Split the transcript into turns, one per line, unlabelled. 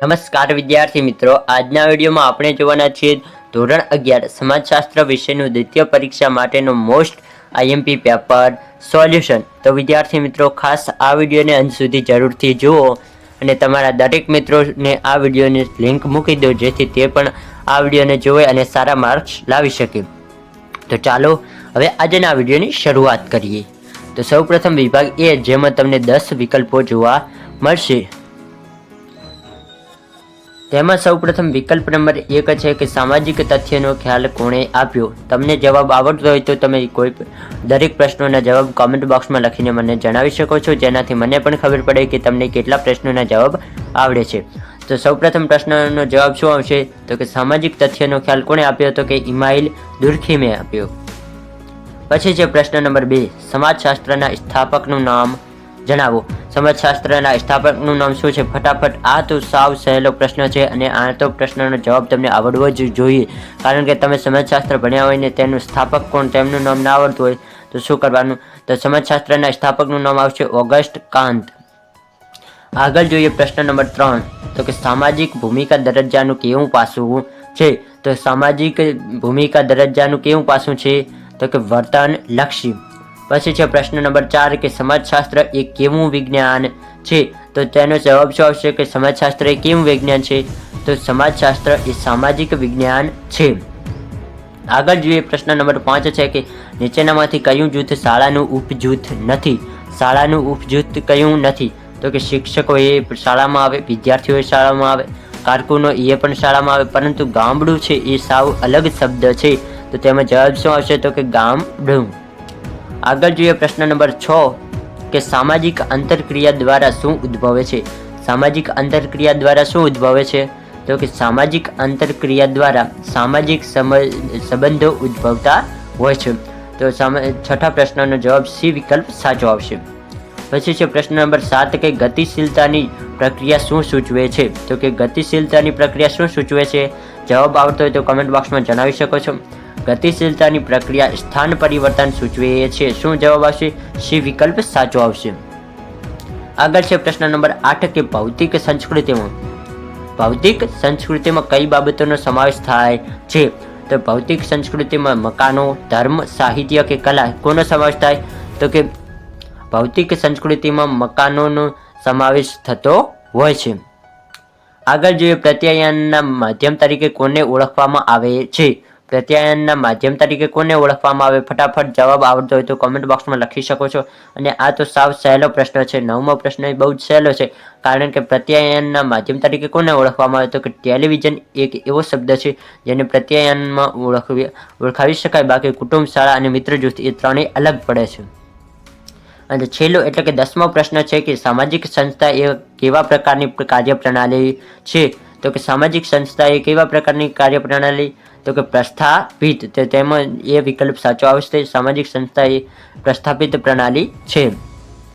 નમસ્કાર વિદ્યાર્થી મિત્રો, આજના વિડીયોમાં આપણે જોવાના છીએ ધોરણ 11 સમાજશાસ્ત્ર વિષયનું દ્વિતીય પરીક્ષા માટેનો મોસ્ટ આઈએમપી પેપર સોલ્યુશન। તો વિદ્યાર્થી મિત્રો, ખાસ આ વિડીયોને અંત સુધી જરૂરથી જુઓ અને તમારા દરેક મિત્રોને આ વિડીયોની લિંક મૂકી દો, જેથી તે પણ આ વિડીયોને જોવે અને સારા માર્ક્સ લાવી શકે। તો ચાલો હવે આજના વિડીયોની શરૂઆત કરીએ। તો સૌપ્રથમ વિભાગ એ, જેમાં તમને 10 વિકલ્પો જોવા મળશે। તેમાં સૌપ્રથમ વિકલ્પ નંબર 1 છે કે સામાજિક તથ્યનો ખ્યાલ કોણે આપ્યો। તમને જવાબ આવડતો હોય તો તમે દરેક પ્રશ્નોના જવાબ કોમેન્ટ બોક્સમાં લખીને મને જણાવી શકો છો, જેનાથી મને પણ ખબર પડે કે તમને કેટલા પ્રશ્નોના જવાબ આવડે છે। તો સૌપ્રથમ પ્રશ્નનો જવાબ શું આવશે? તો કે સામાજિક તથ્યનો ખ્યાલ કોણે આપ્યો? તો કે ઇમાઇલ દુર્ખીમે આપ્યો। પછી છે પ્રશ્ન નંબર 2, સમાજશાસ્ત્રના સ્થાપકનું નામ જણાવો। સમાજશાસ્ત્રના સ્થાપકનું નામ શું છે? ફટાફટ, આ તો સાવ સહેલો પ્રશ્ન છે અને આ તો પ્રશ્નનો જવાબ તમને આવડવો જ જોઈએ, કારણ કે તમે સમાજશાસ્ત્ર ભણ્યા હોય ને તેનું સ્થાપક કોણ તેમનું નામ ના આવડતું હોય તો શું કરવાનું? તો સમાજશાસ્ત્રના સ્થાપકનું નામ આવશે ઓગસ્ટ કાંત। આગળ જોઈએ પ્રશ્ન નંબર 3, તો કે સામાજિક ભૂમિકા દરજ્જાનું કેવું પાસું છે? તો સામાજિક ભૂમિકા દરજ્જાનું કેવું પાસું છે? તો કે વર્તન લક્ષી। પછી છે પ્રશ્ન નંબર 4 કે સમાજશાસ્ત્ર એ કેવું વિજ્ઞાન છે? તો તેનો જવાબ શું આવશે? કે સમાજશાસ્ત્ર એ કેવું વિજ્ઞાન છે? તો સમાજશાસ્ત્ર એ સામાજિક વિજ્ઞાન છે। આગળ જોઈએ પ્રશ્ન નંબર 5 છે કે નીચેનામાંથી કયું જૂથ શાળાનું ઉપજૂથ નથી? શાળાનું ઉપજૂથ કયું નથી? તો કે શિક્ષકો એ શાળામાં આવે, વિદ્યાર્થીઓ શાળામાં આવે, કારકુનો એ પણ શાળામાં આવે, પરંતુ ગામડું છે એ સાવ અલગ શબ્દ છે, તો તેમાં જવાબ શું આવશે? તો કે ગામડું। આગળ જોઈએ પ્રશ્ન નંબર 6 કે સામાજિક આંતરક્રિયા દ્વારા શું ઉદ્ભવે છે? સામાજિક આંતરક્રિયા દ્વારા શું ઉદ્ભવે છે? તો કે સામાજિક આંતરક્રિયા દ્વારા સામાજિક સંબંધો ઉદ્ભવતા હોય છે। તો છઠ્ઠા પ્રશ્નનો જવાબ સી વિકલ્પ સાચો આવશે। પછી છે પ્રશ્ન નંબર 7 કે ગતિશીલતાની પ્રક્રિયા શું સૂચવે છે? તો કે ગતિશીલતાની પ્રક્રિયા શું સૂચવે છે? જવાબ આવતો હોય તો કમેન્ટ બોક્સમાં જણાવી શકો છો। ગતિશીલતાની પ્રક્રિયા સ્થાન પરિવર્તન સૂચવે છે। શું જવાબ આવશે? સી વિકલ્પ સાચો આવશે। આગળ છે પ્રશ્ન નંબર 8 કે ભૌતિક સંસ્કૃતિમાં કઈ બાબતોનો સમાવેશ થાય છે? તો ભૌતિક સંસ્કૃતિમાં મકાનો, ધર્મ, સાહિત્ય કે કલા કોનો સમાવેશ થાય? તો કે ભૌતિક સંસ્કૃતિમાં મકાનોનો સમાવેશ થતો હોય છે। આગળ જોઈએ પ્રત્યાયનના માધ્યમ તરીકે કોને ઓળખવામાં આવે છે? પ્રત્યાયનના માધ્યમ તરીકે કોને ઓળખવામાં આવે? ફટાફટ જવાબ આવડતો હોય તો કોમેન્ટ બોક્સમાં લખી શકો છો। અને આ તો સાવ સહેલો પ્રશ્ન છે, 9મો પ્રશ્ન એ બહુ જ સહેલો છે, કારણ કે પ્રત્યાયનના માધ્યમ તરીકે કોને ઓળખવામાં આવે? તો કે ટેલિવિઝન એક એવો શબ્દ છે જેને પ્રત્યાયનમાં ઓળખાવી શકાય, બાકી કુટુંબ, શાળા અને મિત્ર જૂથ એ ત્રણેય અલગ પડે છે। અને છેલ્લો એટલે કે 10મો પ્રશ્ન છે કે સામાજિક સંસ્થા એ કેવા પ્રકારની કાર્યપ્રણાલી છે? તો કે સામાજિક સંસ્થા એ કેવા પ્રકારની કાર્યપ્રણાલી? તો કે પ્રસ્થાપિત। તો તેમાં એ વિકલ્પ સાચો આવશે। સામાજિક સંસ્થા એ પ્રસ્થાપિત પ્રણાલી છે।